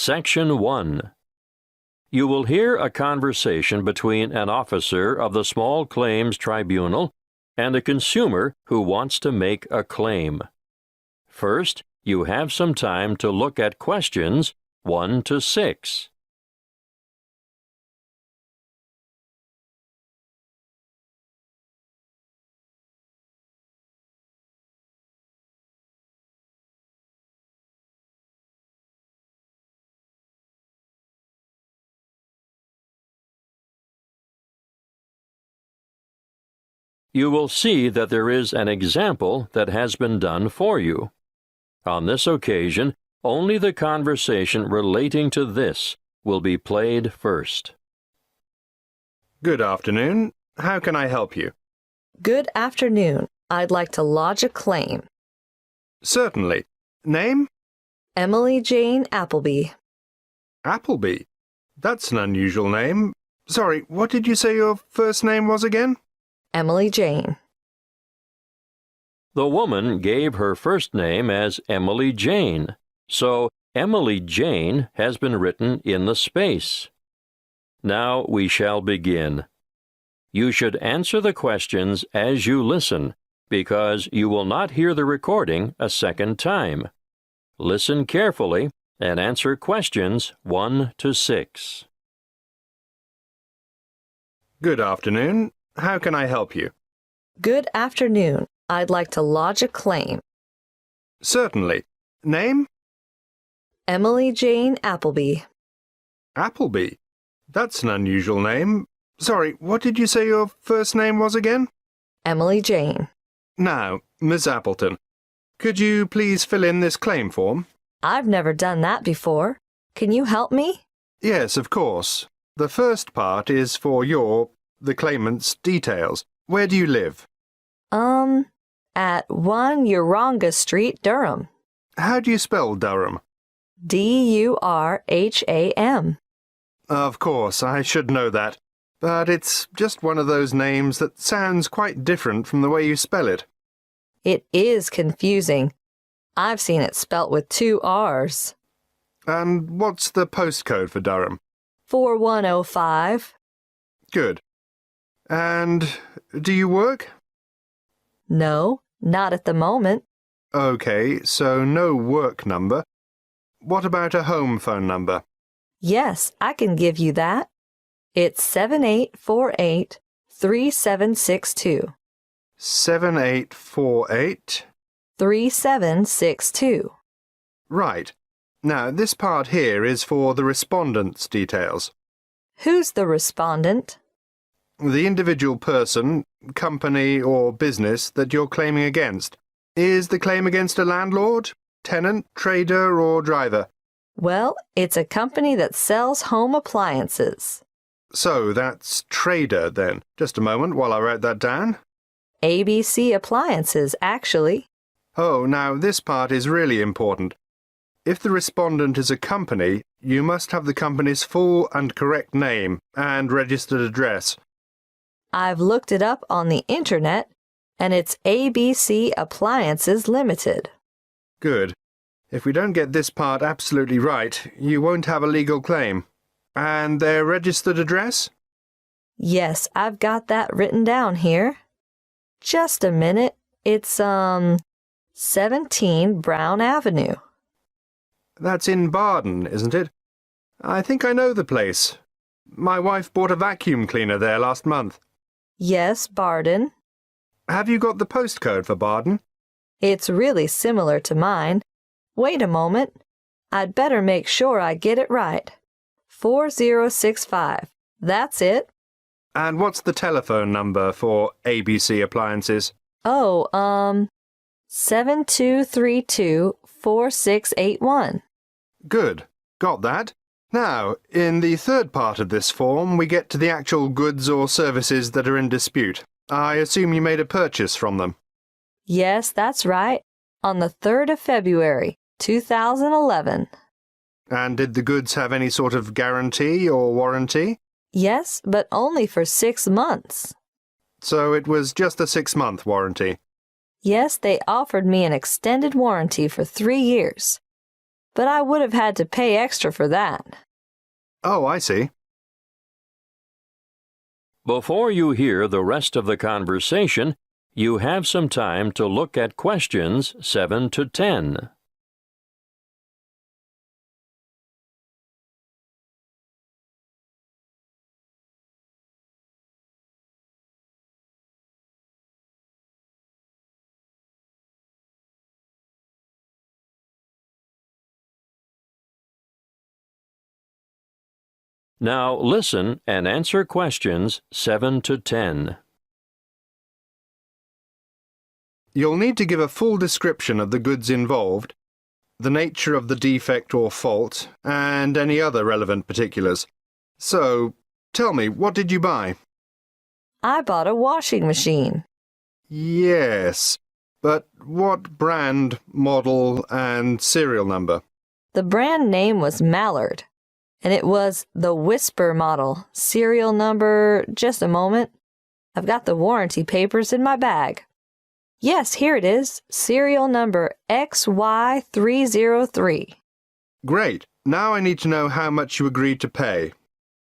Section 1. You will hear a conversation between an officer of the Small Claims Tribunal and a consumer who wants to make a claim. First, you have some time to look at questions 1 to 6. You will see that there is an example that has been done for you. On this occasion, only the conversation relating to this will be played first. Good afternoon. How can I help you? Good afternoon. I'd like to lodge a claim. Certainly. Name? Emily Jane Appleby. Appleby. That's an unusual name. Sorry, what did you say your first name was again? Emily Jane. The woman gave her first name as Emily Jane, so Emily Jane has been written in the space. Now we shall begin. You should answer the questions as you listen, because you will not hear the recording a second time. Listen carefully and answer questions 1 to 6. Good afternoon. How can I help you? Good afternoon. I'd like to lodge a claim. Certainly. Name? Emily Jane Appleby. Appleby. That's an unusual name. Sorry, what did you say your first name was again? Emily Jane. Now, Miss Appleton, could you please fill in this claim form? I've never done that before. Can you help me? Yes, of course. The first part is for the claimant's details. Where do you live? At 1 Uranga Street, Durham. How do you spell Durham? Durham. Of course, I should know that. But it's just one of those names that sounds quite different from the way you spell it. It is confusing. I've seen it spelt with 2 R's. And what's the postcode for Durham? 4105. Good. And do you work? No, not at the moment. Okay, so no work number. What about a home phone number? Yes, I can give you that. It's 7848-3762. 7848? 3762. Right. Now, this part here is for the respondent's details. Who's the respondent? The individual person, company or business that you're claiming against. Is the claim against a landlord, tenant, trader or driver? Well, it's a company that sells home appliances. So that's trader then. Just a moment while I write that down. ABC Appliances, actually. Oh, now this part is really important. If the respondent is a company, you must have the company's full and correct name and registered address. I've looked it up on the internet, and it's ABC Appliances Limited. Good. If we don't get this part absolutely right, you won't have a legal claim. And their registered address? Yes, I've got that written down here. Just a minute. It's, 17 Brown Avenue. That's in Barden, isn't it? I think I know the place. My wife bought a vacuum cleaner there last month. Yes, Barden. Have you got the postcode for Barden? It's really similar to mine. Wait a moment. I'd better make sure I get it right. 4065. That's it. And what's the telephone number for ABC Appliances? Oh, 7232-4681. Good. Got that. Now, in the third part of this form, we get to the actual goods or services that are in dispute. I assume you made a purchase from them. Yes, that's right. On the 3rd of February, 2011. And did the goods have any sort of guarantee or warranty? Yes, but only for 6 months. So it was just a 6-month warranty. Yes, they offered me an extended warranty for 3 years. but I would have had to pay extra for that. Oh, I see. Before you hear the rest of the conversation, you have some time to look at questions 7 to 10. Now listen and answer questions 7 to 10. You'll need to give a full description of the goods involved, the nature of the defect or fault, and any other relevant particulars. So, tell me, what did you buy? I bought a washing machine. Yes, but what brand, model, and serial number? The brand name was Mallard, and it was the Whisper model. Serial number, just a moment. I've got the warranty papers in my bag. Yes, here it is. Serial number XY303. Great. Now I need to know how much you agreed to pay.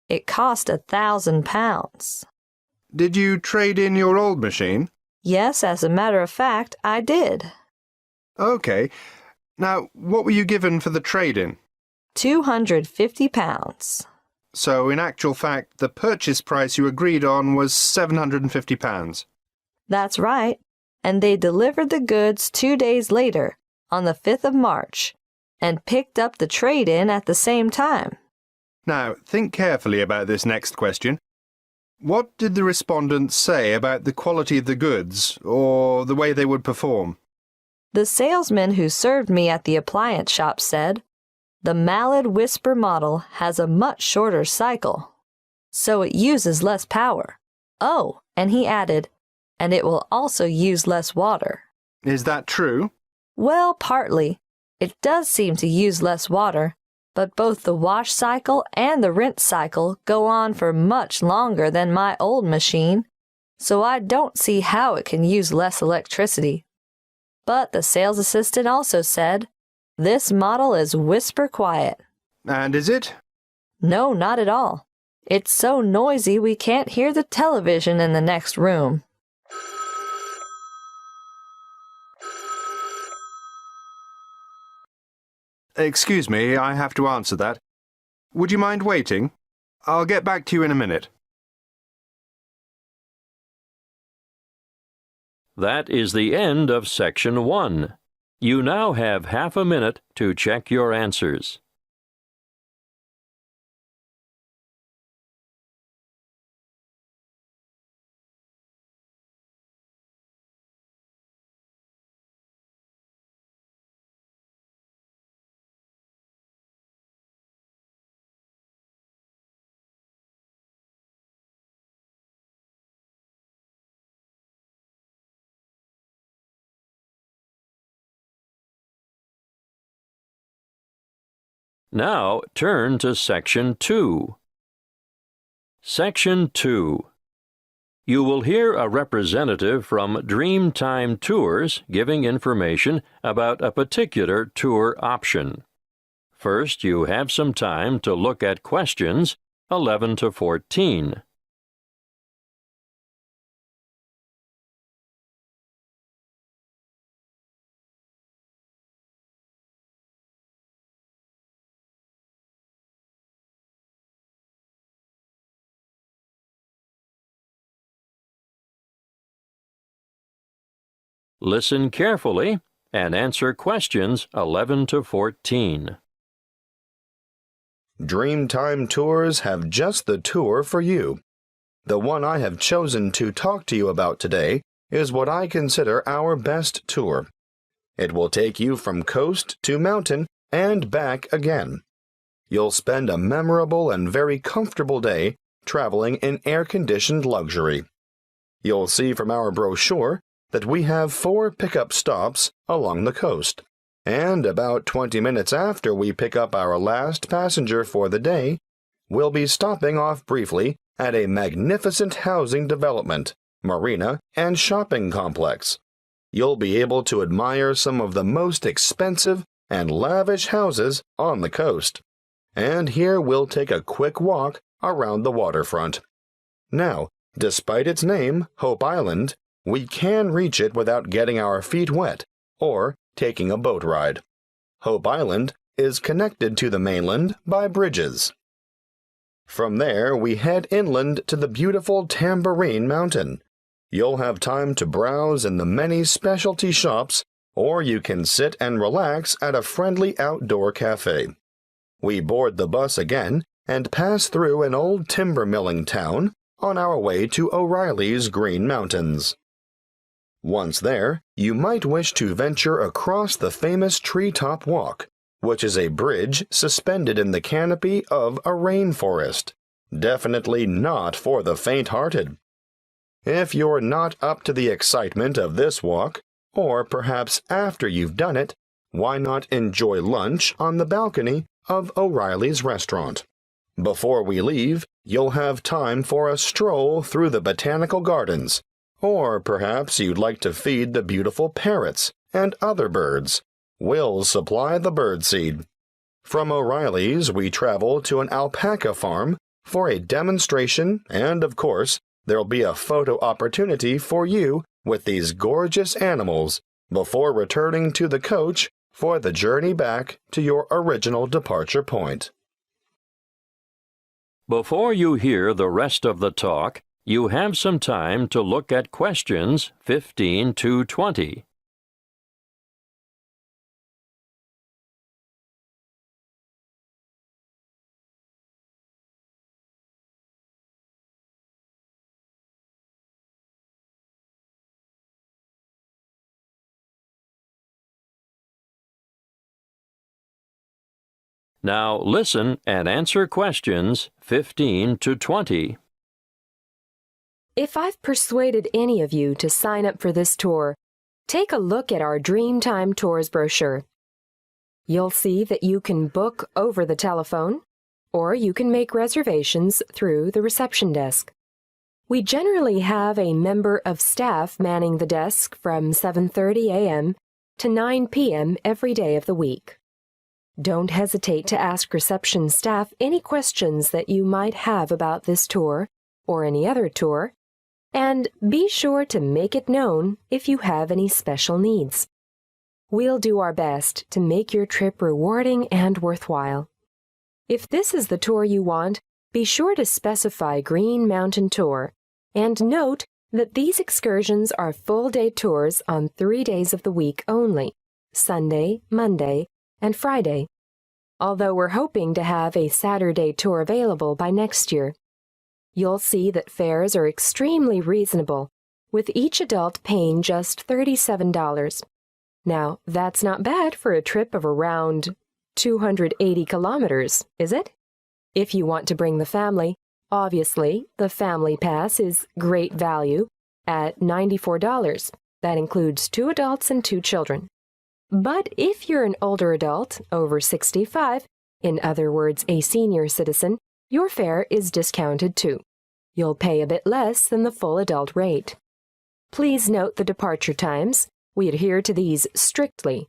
It cost £1,000. Did you trade in your old machine? Yes, as a matter of fact, I did. Okay. Now, what were you given for the trade-in? £250. So, in actual fact, the purchase price you agreed on was £750. That's right. And they delivered the goods 2 days later, on the 5th of March, and picked up the trade-in at the same time. Now, think carefully about this next question. What did the respondents say about the quality of the goods, or the way they would perform? The salesman who served me at the appliance shop said, "The Mallard Whisper model has a much shorter cycle, so it uses less power. Oh," and he added, "and it will also use less water." Is that true? Well, partly. It does seem to use less water, but both the wash cycle and the rinse cycle go on for much longer than my old machine, so I don't see how it can use less electricity. But the sales assistant also said, "This model is whisper quiet." And is it? No, not at all. It's so noisy we can't hear the television in the next room. Excuse me, I have to answer that. Would you mind waiting? I'll get back to you in a minute. That is the end of Section 1. You now have half a minute to check your answers. Now turn to Section 2. Section 2. You will hear a representative from Dreamtime Tours giving information about a particular tour option. First, you have some time to look at questions 11 to 14. Listen carefully and answer questions 11 to 14. Dreamtime Tours have just the tour for you. The one I have chosen to talk to you about today is what I consider our best tour. It will take you from coast to mountain and back again. You'll spend a memorable and very comfortable day traveling in air-conditioned luxury. You'll see from our brochure that we have 4 pickup stops along the coast, and about 20 minutes after we pick up our last passenger for the day, we'll be stopping off briefly at a magnificent housing development, marina, and shopping complex. You'll be able to admire some of the most expensive and lavish houses on the coast. And here we'll take a quick walk around the waterfront. Now, despite its name, Hope Island, we can reach it without getting our feet wet or taking a boat ride. Hope Island is connected to the mainland by bridges. From there, we head inland to the beautiful Tambourine Mountain. You'll have time to browse in the many specialty shops, or you can sit and relax at a friendly outdoor cafe. We board the bus again and pass through an old timber milling town on our way to O'Reilly's Green Mountains. Once there, you might wish to venture across the famous Treetop Walk, which is a bridge suspended in the canopy of a rainforest. Definitely not for the faint-hearted. If you're not up to the excitement of this walk, or perhaps after you've done it, why not enjoy lunch on the balcony of O'Reilly's restaurant? Before we leave, you'll have time for a stroll through the botanical gardens, or perhaps you'd like to feed the beautiful parrots and other birds. We'll supply the birdseed. From O'Reilly's, we travel to an alpaca farm for a demonstration, and of course, there'll be a photo opportunity for you with these gorgeous animals before returning to the coach for the journey back to your original departure point. Before you hear the rest of the talk, you have some time to look at questions 15 to 20. Now listen and answer questions 15 to 20. If I've persuaded any of you to sign up for this tour, take a look at our Dreamtime Tours brochure. You'll see that you can book over the telephone, or you can make reservations through the reception desk. We generally have a member of staff manning the desk from 7:30 a.m. to 9 p.m. every day of the week. Don't hesitate to ask reception staff any questions that you might have about this tour or any other tour, and be sure to make it known if you have any special needs. We'll do our best to make your trip rewarding and worthwhile. If this is the tour you want, be sure to specify Green Mountain Tour, and note that these excursions are full-day tours on 3 days of the week only, Sunday, Monday, and Friday, although we're hoping to have a Saturday tour available by next year. You'll see that fares are extremely reasonable, with each adult paying just $37. Now, that's not bad for a trip of around 280 kilometers, is it? If you want to bring the family, obviously, the Family Pass is great value at $94. That includes 2 adults and 2 children. But if you're an older adult, over 65, in other words, a senior citizen, your fare is discounted too. You'll pay a bit less than the full adult rate. Please note the departure times. We adhere to these strictly.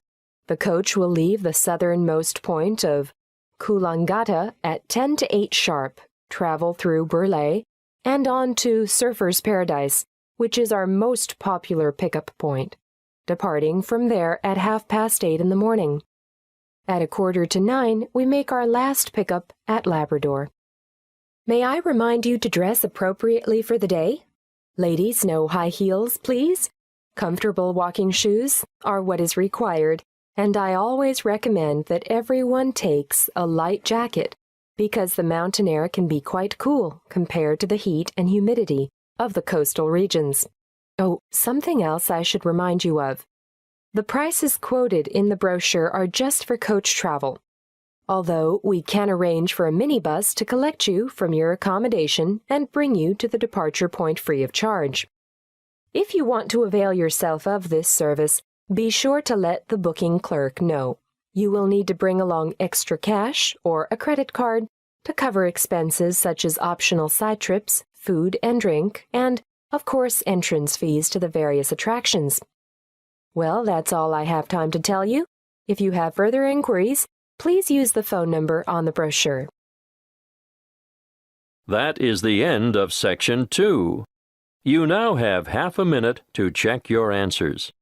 The coach will leave the southernmost point of Coolangatta at 10 to 8 sharp, travel through Burleigh, and on to Surfer's Paradise, which is our most popular pickup point, departing from there at 8:30 in the morning. At 8:45, we make our last pickup at Labrador. May I remind you to dress appropriately for the day? Ladies, no high heels, please. Comfortable walking shoes are what is required, and I always recommend that everyone takes a light jacket because the mountain air can be quite cool compared to the heat and humidity of the coastal regions. Oh, something else I should remind you of. The prices quoted in the brochure are just for coach travel, although we can arrange for a minibus to collect you from your accommodation and bring you to the departure point free of charge. If you want to avail yourself of this service, be sure to let the booking clerk know. You will need to bring along extra cash or a credit card to cover expenses such as optional side trips, food and drink, and, of course, entrance fees to the various attractions. Well, that's all I have time to tell you. If you have further inquiries, please use the phone number on the brochure. That is the end of Section 2. You now have half a minute to check your answers.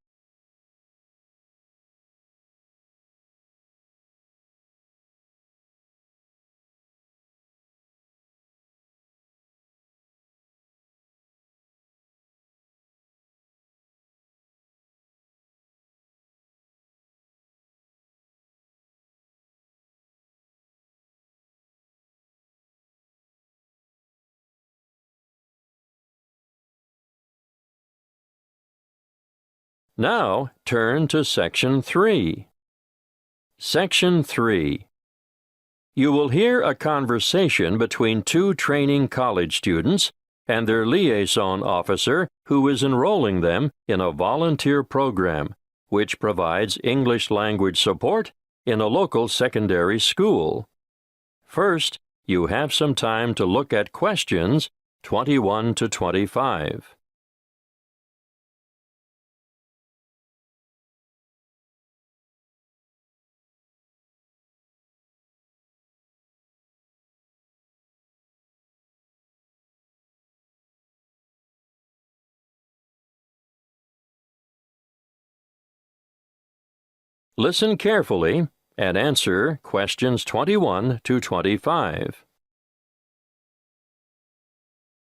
Now, turn to Section 3. Section 3. You will hear a conversation between two training college students and their liaison officer who is enrolling them in a volunteer program which provides English language support in a local secondary school. First, you have some time to look at questions 21 to 25. Listen carefully and answer questions 21 to 25.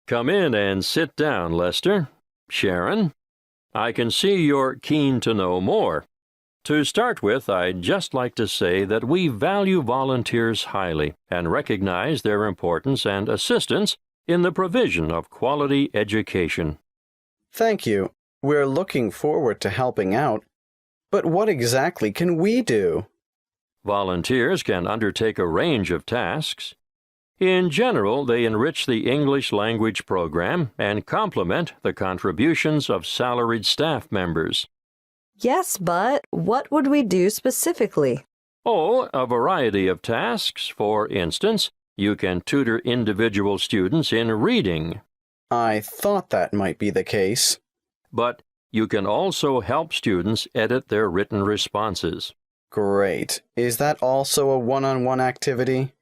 Come in and sit down, Lester. Sharon, I can see you're keen to know more. To start with, I'd just like to say that we value volunteers highly and recognize their importance and assistance in the provision of quality education. Thank you. We're looking forward to helping out. But what exactly can we do? Volunteers can undertake a range of tasks. In general, they enrich the English language program and complement the contributions of salaried staff members. Yes, but what would we do specifically? Oh, a variety of tasks. For instance, you can tutor individual students in reading. I thought that might be the case. But you can also help students edit their written responses. Great. Is that also a one-on-one activity?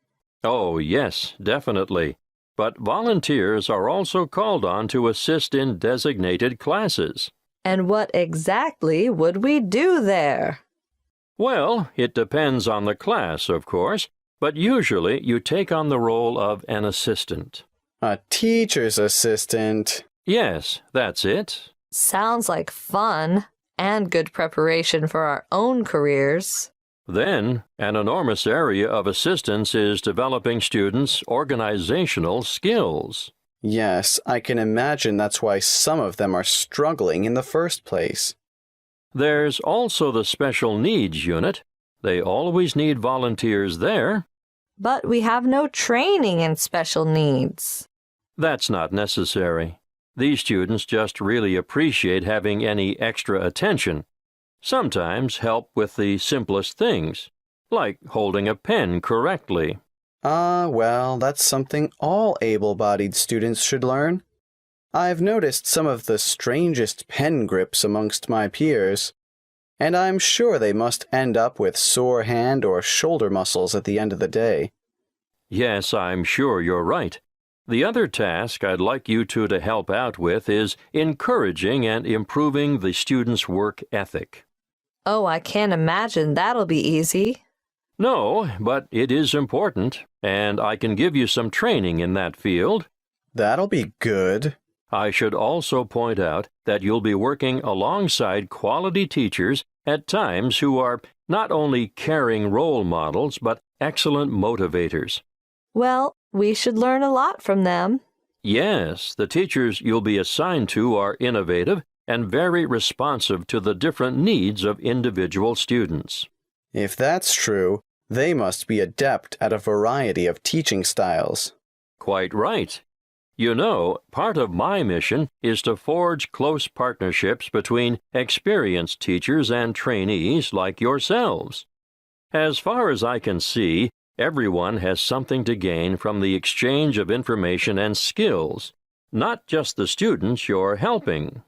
Oh, yes, definitely. But volunteers are also called on to assist in designated classes. And what exactly would we do there? Well, it depends on the class, of course, but usually you take on the role of an assistant. A teacher's assistant. Yes, that's it. Sounds like fun and good preparation for our own careers. Then, an enormous area of assistance is developing students' organizational skills. Yes, I can imagine that's why some of them are struggling in the first place. There's also the special needs unit. They always need volunteers there. But we have no training in special needs. That's not necessary. These students just really appreciate having any extra attention. Sometimes help with the simplest things, like holding a pen correctly. Well, that's something all able-bodied students should learn. I've noticed some of the strangest pen grips amongst my peers, and I'm sure they must end up with sore hand or shoulder muscles at the end of the day. Yes, I'm sure you're right. The other task I'd like you two to help out with is encouraging and improving the students' work ethic. Oh, I can't imagine that'll be easy. No, but it is important, and I can give you some training in that field. That'll be good. I should also point out that you'll be working alongside quality teachers at times who are not only caring role models, but excellent motivators. Well, we should learn a lot from them. Yes, the teachers you'll be assigned to are innovative and very responsive to the different needs of individual students. If that's true, they must be adept at a variety of teaching styles. Quite right. You know, part of my mission is to forge close partnerships between experienced teachers and trainees like yourselves. As far as I can see, everyone has something to gain from the exchange of information and skills, not just the students you're helping.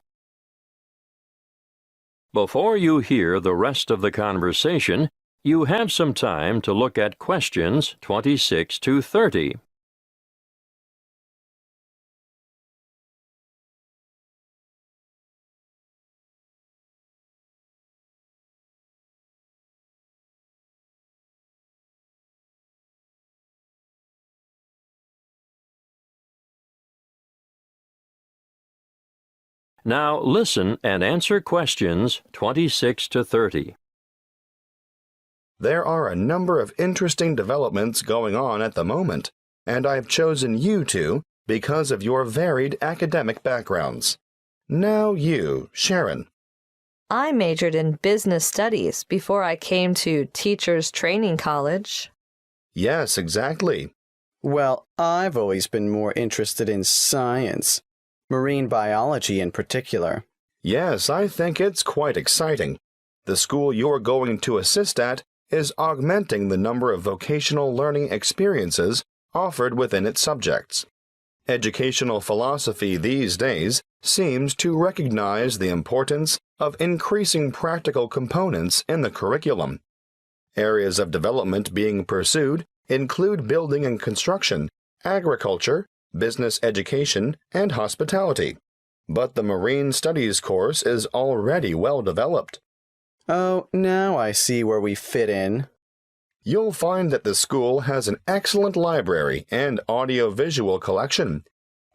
Before you hear the rest of the conversation, you have some time to look at questions 26 to 30. Now listen and answer questions 26 to 30. There are a number of interesting developments going on at the moment, and I've chosen you two because of your varied academic backgrounds. Now you, Sharon. I majored in business studies before I came to Teachers Training College. Yes, exactly. Well, I've always been more interested in science, marine biology in particular. Yes, I think it's quite exciting. The school you're going to assist at is augmenting the number of vocational learning experiences offered within its subjects. Educational philosophy these days seems to recognize the importance of increasing practical components in the curriculum. Areas of development being pursued include building and construction, agriculture, business education, and hospitality. But the Marine Studies course is already well developed. Oh, now I see where we fit in. You'll find that the school has an excellent library and audio-visual collection.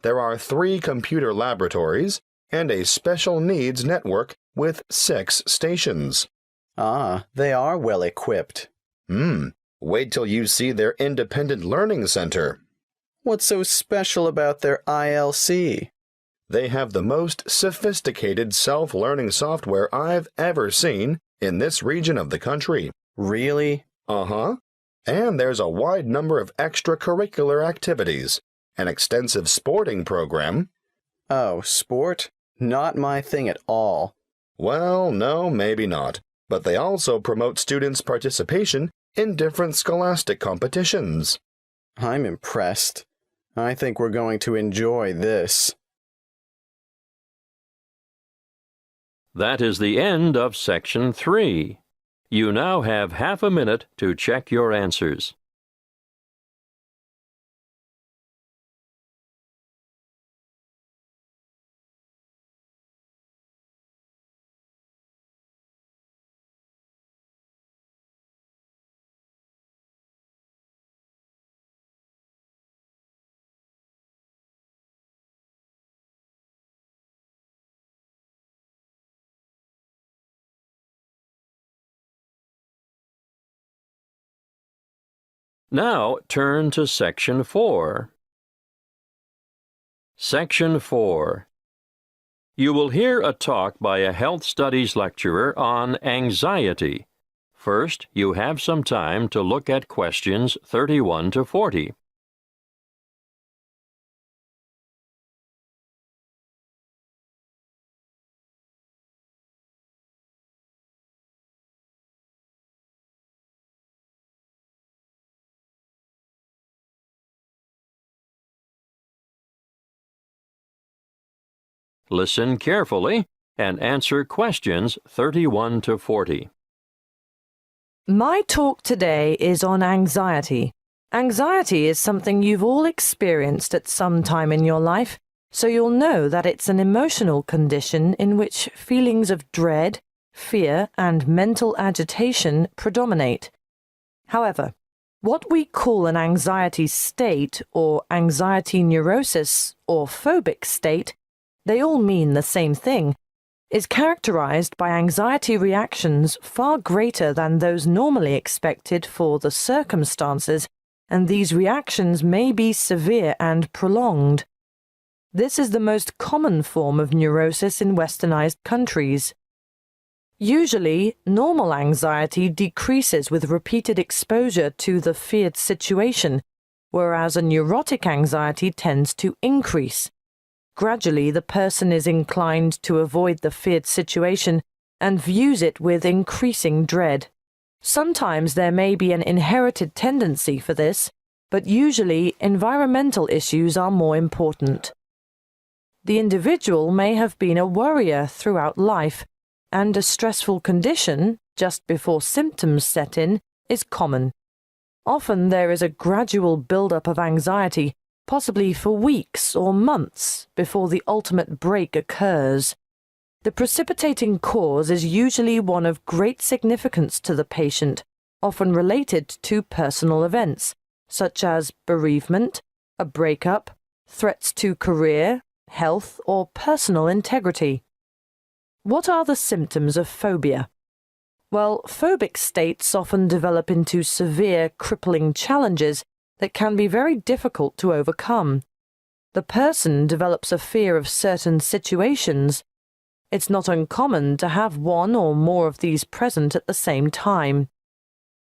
There are 3 computer laboratories and a special needs network with 6 stations. Ah, they are well equipped. Wait till you see their independent learning center. What's so special about their ILC? They have the most sophisticated self-learning software I've ever seen in this region of the country. Really? Uh-huh. And there's a wide number of extracurricular activities, an extensive sporting program. Oh, sport? Not my thing at all. Well, no, maybe not. But they also promote students' participation in different scholastic competitions. I'm impressed. I think we're going to enjoy this. That is the end of Section 3. You now have half a minute to check your answers. Now turn to Section 4. Section 4. You will hear a talk by a health studies lecturer on anxiety. First, you have some time to look at questions 31 to 40. Listen carefully and answer questions 31 to 40. My talk today is on anxiety. Anxiety is something you've all experienced at some time in your life, so you'll know that it's an emotional condition in which feelings of dread, fear, and mental agitation predominate. However, what we call an anxiety state or anxiety neurosis or phobic state, they all mean the same thing, is characterized by anxiety reactions far greater than those normally expected for the circumstances, and these reactions may be severe and prolonged. This is the most common form of neurosis in westernized countries. Usually, normal anxiety decreases with repeated exposure to the feared situation, whereas a neurotic anxiety tends to increase. Gradually, the person is inclined to avoid the feared situation and views it with increasing dread. Sometimes there may be an inherited tendency for this, but usually environmental issues are more important. The individual may have been a worrier throughout life, and a stressful condition just before symptoms set in is common. Often there is a gradual build-up of anxiety, possibly for weeks or months, before the ultimate break occurs. The precipitating cause is usually one of great significance to the patient, often related to personal events, such as bereavement, a breakup, threats to career, health, or personal integrity. What are the symptoms of phobia? Well, phobic states often develop into severe, crippling challenges that can be very difficult to overcome. The person develops a fear of certain situations. It's not uncommon to have one or more of these present at the same time.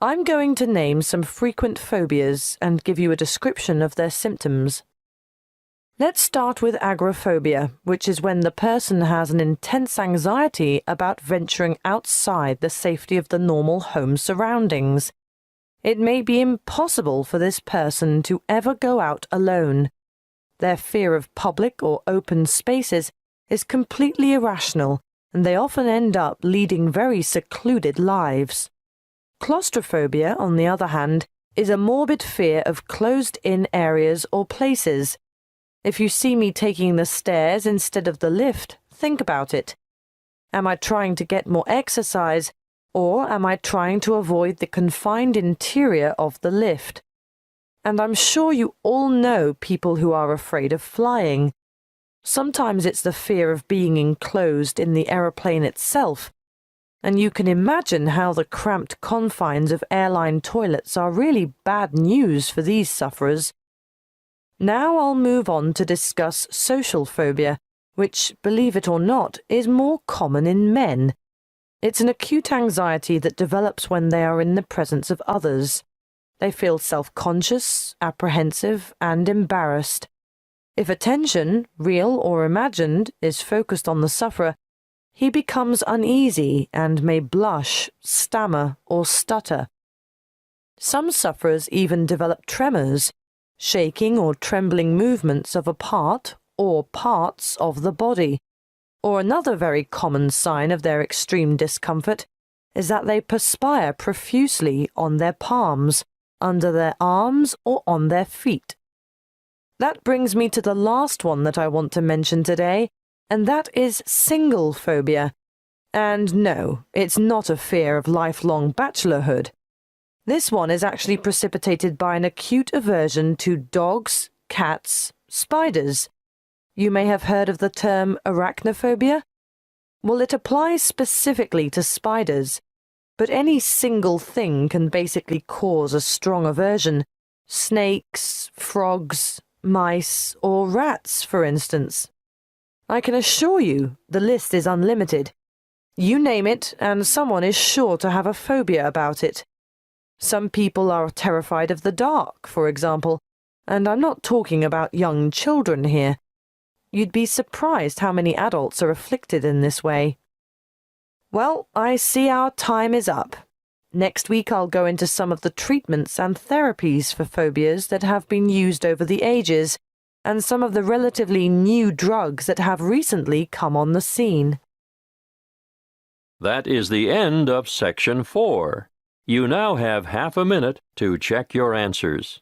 I'm going to name some frequent phobias and give you a description of their symptoms. Let's start with agoraphobia, which is when the person has an intense anxiety about venturing outside the safety of the normal home surroundings. It may be impossible for this person to ever go out alone. Their fear of public or open spaces is completely irrational, and they often end up leading very secluded lives. Claustrophobia, on the other hand, is a morbid fear of closed-in areas or places. If you see me taking the stairs instead of the lift, think about it. Am I trying to get more exercise, or am I trying to avoid the confined interior of the lift? And I'm sure you all know people who are afraid of flying. Sometimes it's the fear of being enclosed in the aeroplane itself, and you can imagine how the cramped confines of airline toilets are really bad news for these sufferers. Now I'll move on to discuss social phobia, which, believe it or not, is more common in men. It's an acute anxiety that develops when they are in the presence of others. They feel self-conscious, apprehensive, and embarrassed. If attention, real or imagined, is focused on the sufferer, he becomes uneasy and may blush, stammer, or stutter. Some sufferers even develop tremors, shaking or trembling movements of a part or parts of the body. Or another very common sign of their extreme discomfort is that they perspire profusely on their palms, under their arms, or on their feet. That brings me to the last one that I want to mention today, and that is single phobia. And no, it's not a fear of lifelong bachelorhood. This one is actually precipitated by an acute aversion to dogs, cats, spiders. You may have heard of the term arachnophobia. Well, it applies specifically to spiders, but any single thing can basically cause a strong aversion. Snakes, frogs, mice, or rats, for instance. I can assure you the list is unlimited. You name it, and someone is sure to have a phobia about it. Some people are terrified of the dark, for example, and I'm not talking about young children here. You'd be surprised how many adults are afflicted in this way. Well, I see our time is up. Next week I'll go into some of the treatments and therapies for phobias that have been used over the ages, and some of the relatively new drugs that have recently come on the scene. That is the end of Section 4. You now have half a minute to check your answers.